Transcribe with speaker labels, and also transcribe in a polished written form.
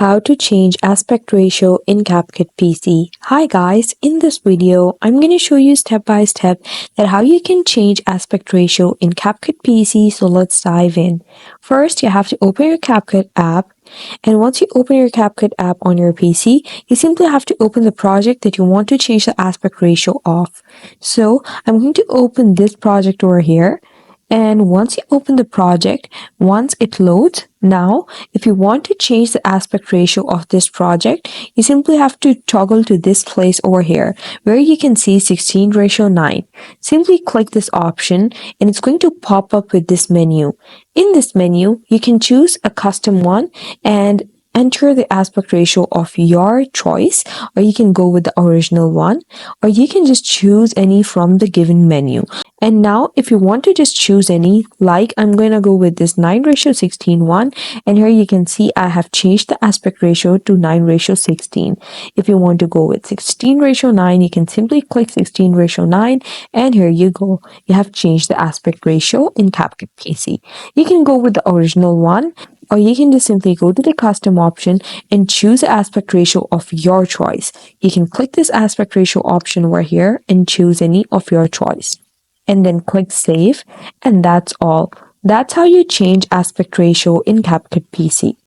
Speaker 1: How to change aspect ratio in Capcut PC. Hi guys, in this video, I'm going to show you step by step that how you can change aspect ratio in Capcut PC. So let's dive in. First, you have to open your Capcut app. And once you open your Capcut app on your PC, you simply have to open the project that you want to change the aspect ratio of. So I'm going to open this project over here. And once you open the project, once it loads, now if you want to change the aspect ratio of this project, you simply have to toggle to this place over here where you can see 16:9. Simply click this option and it's going to pop up with this menu. In this menu, you can choose a custom one and enter the aspect ratio of your choice, or you can go with the original one, or you can just choose any from the given menu. And now if you want to just choose any, like I'm going to go with this 9:16 one, and here you can see I have changed the aspect ratio to 9:16. If you want to go with 16:9, you can simply click 16:9, and here you go. You have changed the aspect ratio in Capcut PC. You can go with the original one, or you can just simply go to the custom option and choose the aspect ratio of your choice. You can click this aspect ratio option over here and choose any of your choice. And then click save, and that's all. That's how you change aspect ratio in Capcut PC.